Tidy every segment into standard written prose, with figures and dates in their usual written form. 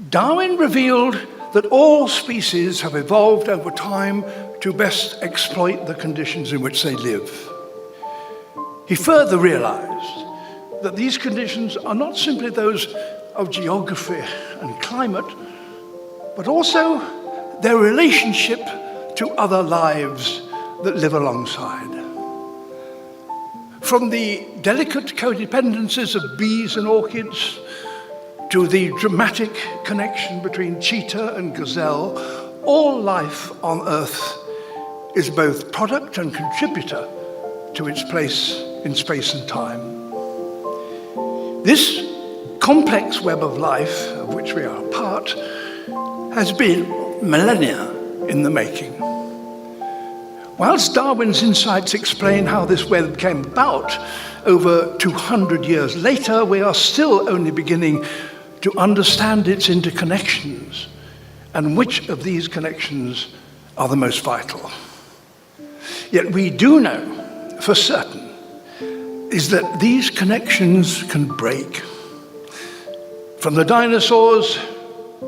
Darwin revealed that all species have evolved over time to best exploit the conditions in which they live. He further realized that these conditions are not simply those of geography and climate, but also their relationship to other lives that live alongside. From the delicate codependencies of bees and orchids to the dramatic connection between cheetah and gazelle, all life on Earth is both product and contributor to its place in space and time. This complex web of life, of which we are a part, has been millennia in the making. Whilst Darwin's insights explain how this web came about, over 200 years later, we are still only beginning to understand its interconnections and which of these connections are the most vital. Yet we do know for certain is that these connections can break. From the dinosaurs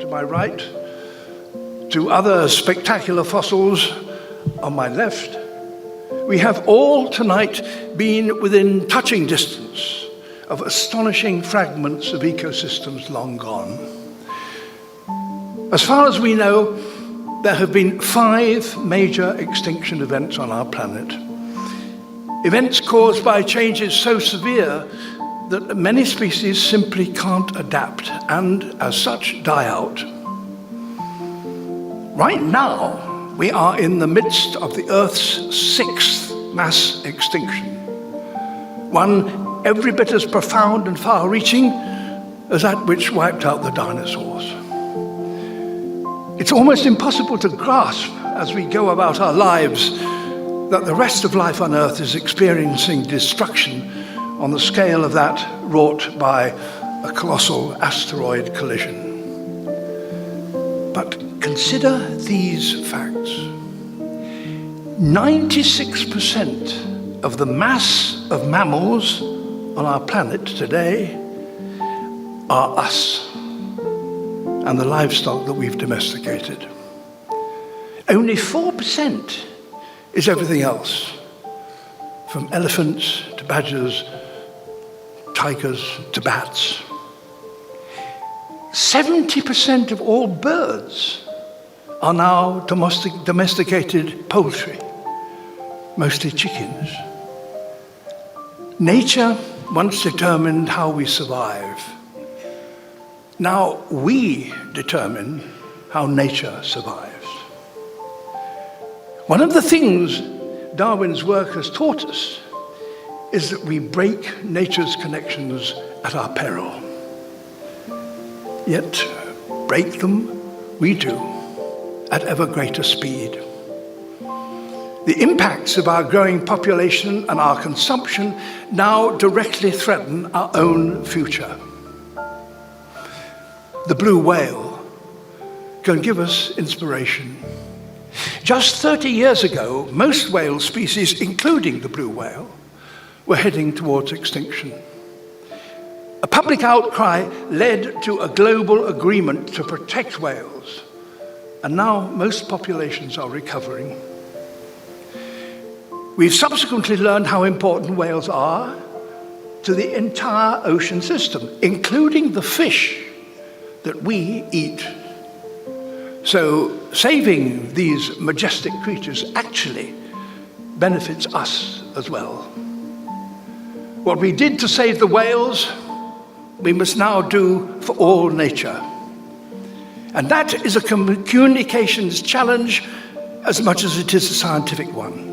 to my right, to other spectacular fossils on my left, we have all tonight been within touching distance of astonishing fragments of ecosystems long gone. As far as we know, there have been 5 major extinction events on our planet. Events caused by changes so severe that many species simply can't adapt and, as such, die out. Right now, we are in the midst of the Earth's 6th mass extinction, one every bit as profound and far-reaching as that which wiped out the dinosaurs. It's almost impossible to grasp as we go about our lives that the rest of life on Earth is experiencing destruction on the scale of that wrought by a colossal asteroid collision. But consider these facts. 96% of the mass of mammals on our planet today are us and the livestock that we've domesticated. Only 4% is everything else, from elephants to badgers, tigers to bats. 70% of all birds are now domesticated poultry, mostly chickens. Nature once determined how we survive. Now we determine how nature survives. One of the things Darwin's work has taught us is that we break nature's connections at our peril. Yet break them we do at ever greater speed. The impacts of our growing population and our consumption now directly threaten our own future. The blue whale can give us inspiration. Just 30 years ago, most whale species, including the blue whale, were heading towards extinction. A public outcry led to a global agreement to protect whales, and now most populations are recovering. We've subsequently learned how important whales are to the entire ocean system, including the fish that we eat. So saving these majestic creatures actually benefits us as well. What we did to save the whales, we must now do for all nature. And that is a communications challenge as much as it is a scientific one.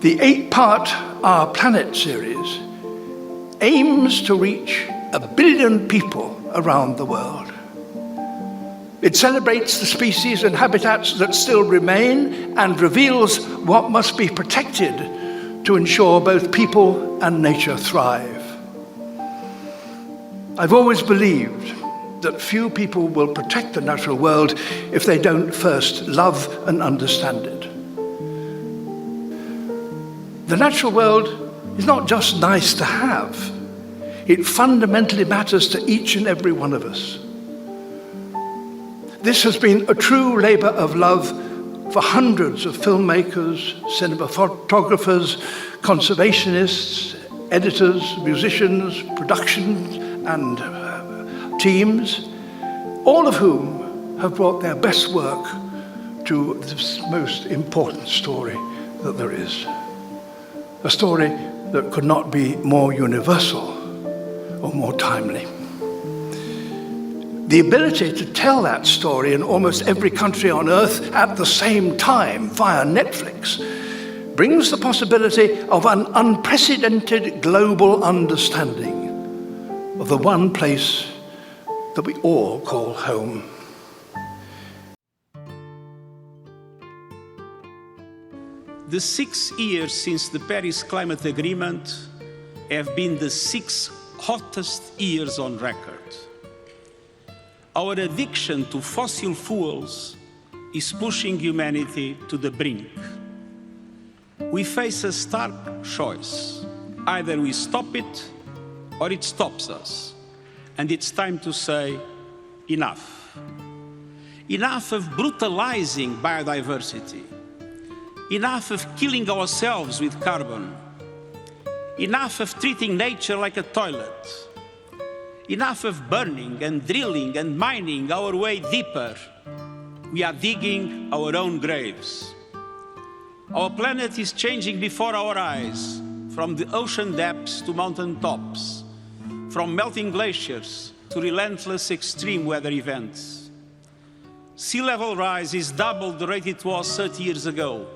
The 8-part Our Planet series aims to reach 1 billion people around the world. It celebrates the species and habitats that still remain and reveals what must be protected to ensure both people and nature thrive. I've always believed that few people will protect the natural world if they don't first love and understand it. The natural world is not just nice to have. It fundamentally matters to each and every one of us. This has been a true labour of love for hundreds of filmmakers, cinematographers, conservationists, editors, musicians, production and teams, all of whom have brought their best work to this most important story that there is. A story that could not be more universal or more timely. The ability to tell that story in almost every country on earth at the same time via Netflix brings the possibility of an unprecedented global understanding of the one place that we all call home. The 6 years since the Paris Climate Agreement have been the 6 hottest years on record. Our addiction to fossil fuels is pushing humanity to the brink. We face a stark choice. Either we stop it or it stops us. And it's time to say, enough. Enough of brutalizing biodiversity. Enough of killing ourselves with carbon. Enough of treating nature like a toilet. Enough of burning and drilling and mining our way deeper. We are digging our own graves. Our planet is changing before our eyes, from the ocean depths to mountain tops, from melting glaciers to relentless extreme weather events. Sea level rise is double the rate it was 30 years ago.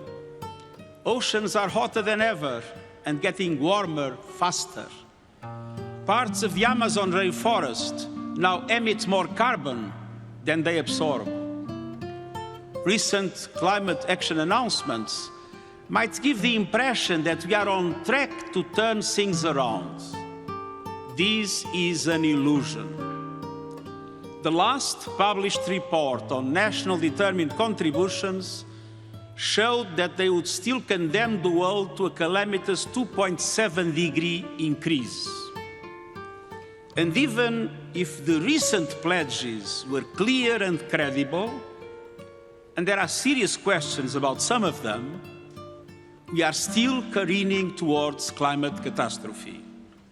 Oceans are hotter than ever and getting warmer faster. Parts of the Amazon rainforest now emit more carbon than they absorb. Recent climate action announcements might give the impression that we are on track to turn things around. This is an illusion. The last published report on national determined contributions showed that they would still condemn the world to a calamitous 2.7-degree increase. And even if the recent pledges were clear and credible, and there are serious questions about some of them, we are still careening towards climate catastrophe.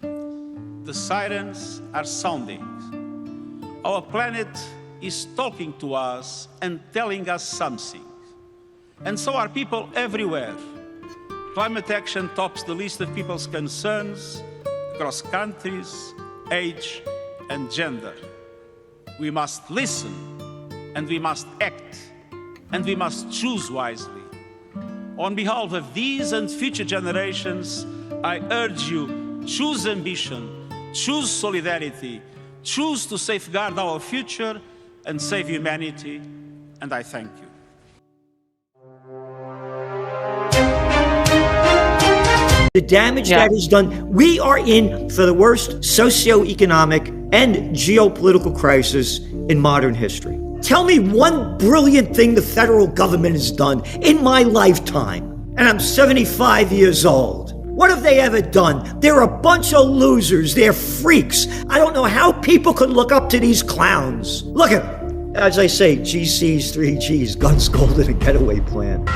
The sirens are sounding. Our planet is talking to us and telling us something. And so are people everywhere. Climate action tops the list of people's concerns across countries, age, and gender. We must listen, and we must act, and we must choose wisely. On behalf of these and future generations, I urge you, choose ambition, choose solidarity, choose to safeguard our future and save humanity, and I thank you. The damage that is done, we are in for the worst socioeconomic and geopolitical crisis in modern history. Tell me one brilliant thing the federal government has done in my lifetime, and I'm 75 years old. What have they ever done? They're a bunch of losers. They're freaks. I don't know how people could look up to these clowns. Look at, as I say, GC's 3 Gs, guns, gold, and a getaway plan.